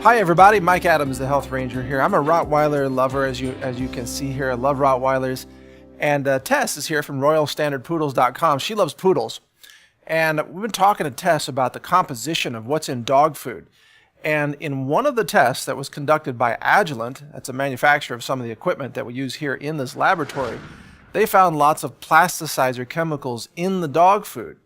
Hi everybody, Mike Adams, the Health Ranger here. I'm a Rottweiler lover, as you can see here. I love Rottweilers. And Tess is here from RoyalStandardPoodles.com. She loves poodles. And we've been talking to Tess about the composition of what's in dog food. And in one of the tests that was conducted by Agilent, that's a manufacturer of some of the equipment that we use here in this laboratory, they found lots of plasticizer chemicals in the dog food.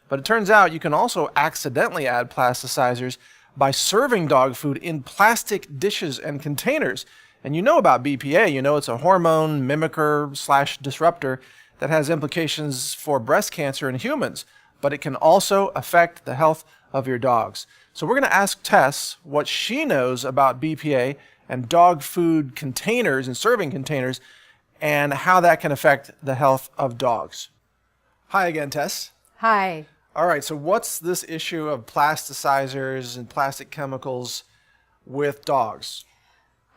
But it turns out you can also accidentally add plasticizers by serving dog food in plastic dishes and containers. And you know about BPA, you know it's a hormone mimicker / disruptor that has implications for breast cancer in humans, but it can also affect the health of your dogs. So we're going to ask Tess what she knows about BPA and dog food containers and serving containers and how that can affect the health of dogs. Hi again, Tess. Hi. All right, so what's this issue of plasticizers and plastic chemicals with dogs?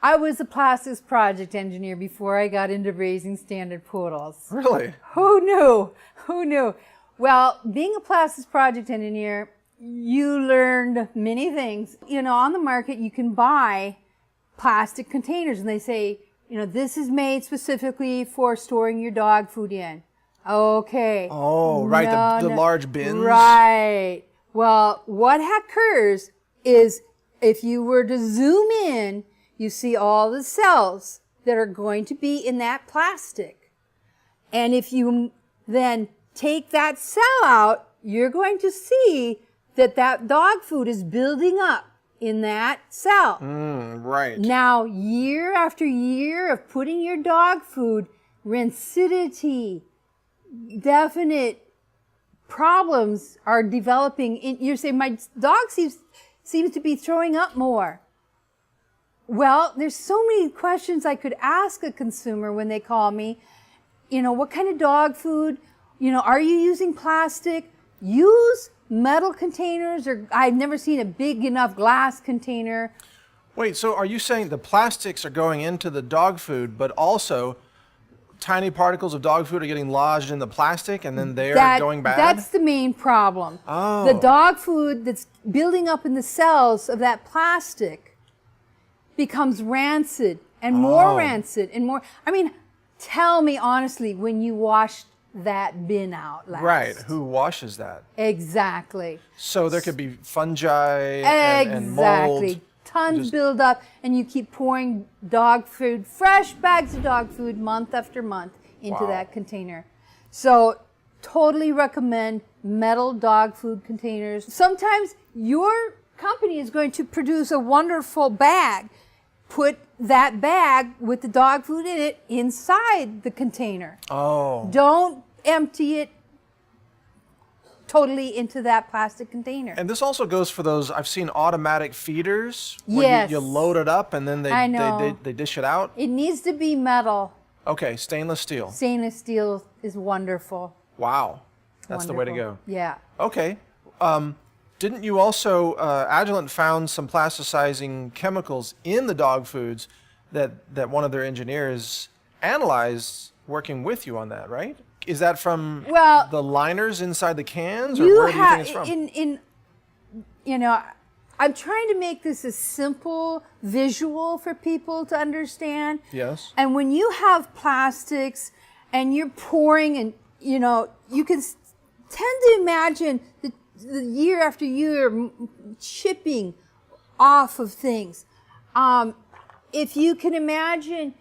I was a plastics project engineer before I got into raising standard poodles. Really? Who knew? Who knew? Well, being a plastics project engineer, you learned many things. You know, on the market, you can buy plastic containers, and they say, you know, this is made specifically for storing your dog food in. Okay. Oh, right, the large bins? Right. Well, what occurs is if you were to zoom in, you see all the cells that are going to be in that plastic. And if you then take that cell out, you're going to see that that dog food is building up in that cell. Right. Now, year after year of putting your dog food, rancidity, definite problems are developing. You say, my dog seems to be throwing up more. Well, there's so many questions I could ask a consumer when they call me. You know, what kind of dog food? You know, are you using plastic? Use metal containers, or I've never seen a big enough glass container. Wait, so are you saying the plastics are going into the dog food, but also tiny particles of dog food are getting lodged in the plastic and then they're going bad? That's the main problem. Oh. The dog food that's building up in the cells of that plastic becomes rancid and more rancid and more. I mean, tell me honestly, when you washed that bin out last. Right, who washes that? Exactly. So there could be fungi and mold. Exactly. Tons build up, and you keep pouring dog food, fresh bags of dog food, month after month into that container. So totally recommend metal dog food containers. Sometimes your company is going to produce a wonderful bag. Put that bag with the dog food in it inside the container. Oh. Don't empty it totally into that plastic container. And this also goes for those, I've seen automatic feeders where Yes. you load it up and then they dish it out. It needs to be metal. Okay, stainless steel. Stainless steel is wonderful. Wow, that's the way to go. Yeah. Okay, didn't you also, Agilent found some plasticizing chemicals in the dog foods that one of their engineers analyzed working with you on that, right? Is that from the liners inside the cans, or where do you think it's from? You know, I'm trying to make this a simple visual for people to understand. Yes. And when you have plastics and you're pouring, and you know, you can tend to imagine the year after year chipping off of things. If you can imagine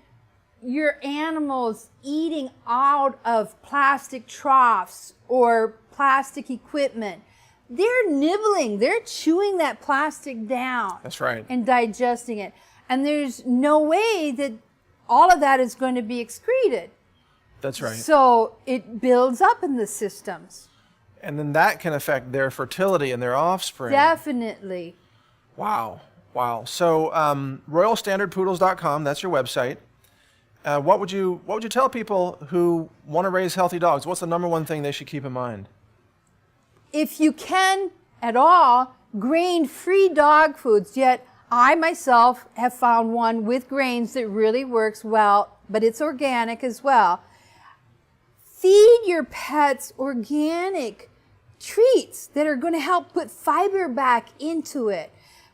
your animals eating out of plastic troughs or plastic equipment, they're nibbling, they're chewing that plastic down. That's right. And digesting it. And there's no way that all of that is going to be excreted. That's right. So it builds up in the systems. And then that can affect their fertility and their offspring. Definitely. Wow. Wow. So RoyalStandardPoodles.com, that's your website. What would you tell people who want to raise healthy dogs? What's the number one thing they should keep in mind? If you can at all, grain-free dog foods. Yet I myself have found one with grains that really works well, but it's organic as well. Feed your pets organic treats that are going to help put fiber back into it.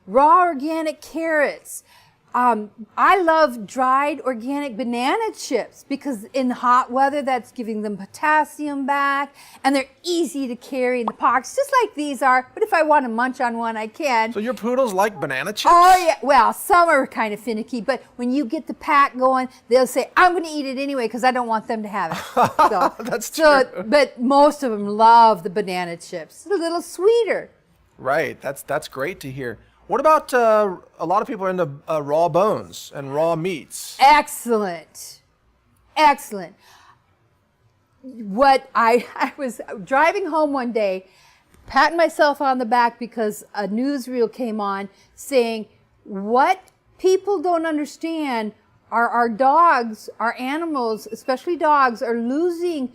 raw organic carrots. I love dried organic banana chips because in hot weather, that's giving them potassium back, and they're easy to carry in the pockets, just like these are. But if I want to munch on one, I can. So your poodles like banana chips? Oh, yeah. Well, some are kind of finicky, but when you get the pack going, they'll say, I'm going to eat it anyway because I don't want them to have it. So, That's true. But most of them love the banana chips. It's a little sweeter. Right. That's great to hear. What about a lot of people are into raw bones and raw meats? Excellent. Excellent. What I was driving home one day, patting myself on the back because a newsreel came on saying what people don't understand are our dogs, our animals, especially dogs, are losing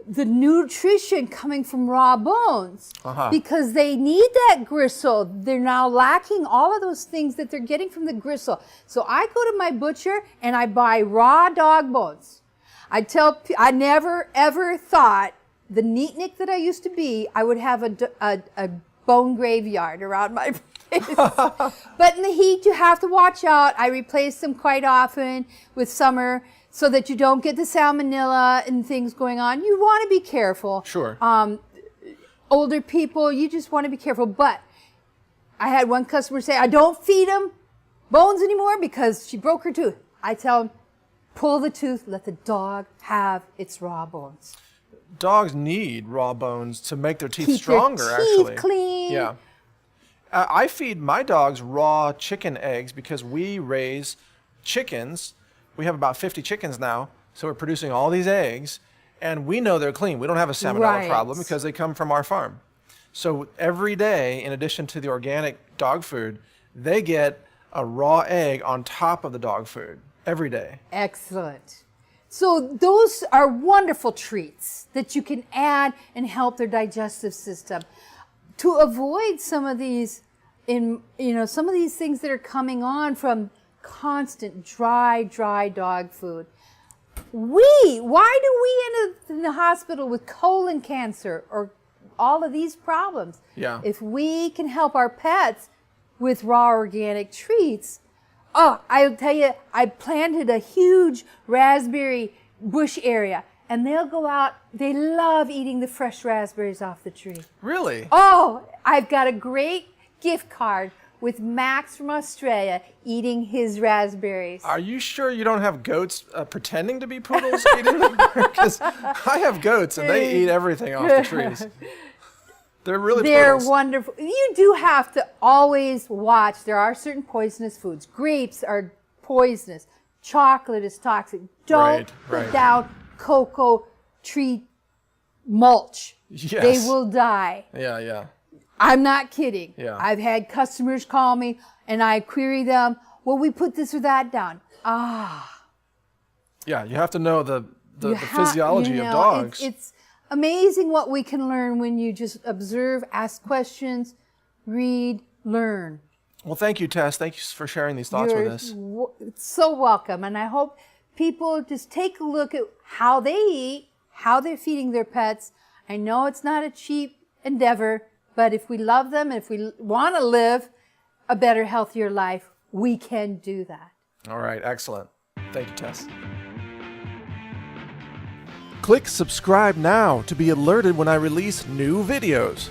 the nutrition coming from raw bones because they need that gristle. They're now lacking all of those things that they're getting from the gristle. So I go to my butcher and I buy raw dog bones. I never ever thought the neatnik that I used to be, I would have a bone graveyard around my place. But in the heat, you have to watch out. I replace them quite often with summer, so that you don't get the salmonella and things going on. You want to be careful. Sure. Older people, you just want to be careful. But I had one customer say, I don't feed them bones anymore because she broke her tooth. I tell them, pull the tooth, let the dog have its raw bones. Dogs need raw bones to make their teeth Keep stronger, their teeth actually. clean. Yeah. I feed my dogs raw chicken eggs because we raise chickens. We have about 50 chickens now, so we're producing all these eggs, and we know they're clean. We don't have a salmonella problem because they come from our farm. So every day, in addition to the organic dog food, they get a raw egg on top of the dog food every day. Excellent. So those are wonderful treats that you can add and help their digestive system. To avoid some of these, some of these things that are coming on from constant dry dog food. Why do we end up in the hospital with colon cancer or all of these problems? Yeah. If we can help our pets with raw organic treats, I'll tell you, I planted a huge raspberry bush area, and they'll go out, they love eating the fresh raspberries off the tree. Really? Oh, I've got a great gift card with Max from Australia eating his raspberries. Are you sure you don't have goats pretending to be poodles eating them? Because I have goats and they eat everything off the trees. They're poodles. Wonderful. You do have to always watch. There are certain poisonous foods. Grapes are poisonous. Chocolate is toxic. Don't put down cocoa tree mulch. Yes. They will die. Yeah. I'm not kidding. Yeah. I've had customers call me and I query them, well, we put this or that down. Yeah, you have to know the physiology of dogs. It's amazing what we can learn when you just observe, ask questions, read, learn. Well, thank you, Tess. Thank you for sharing these thoughts with us. So welcome. And I hope people just take a look at how they eat, how they're feeding their pets. I know it's not a cheap endeavor, but if we love them and if we want to live a better, healthier life, we can do that. All right, excellent. Thank you, Tess. Click subscribe now to be alerted when I release new videos.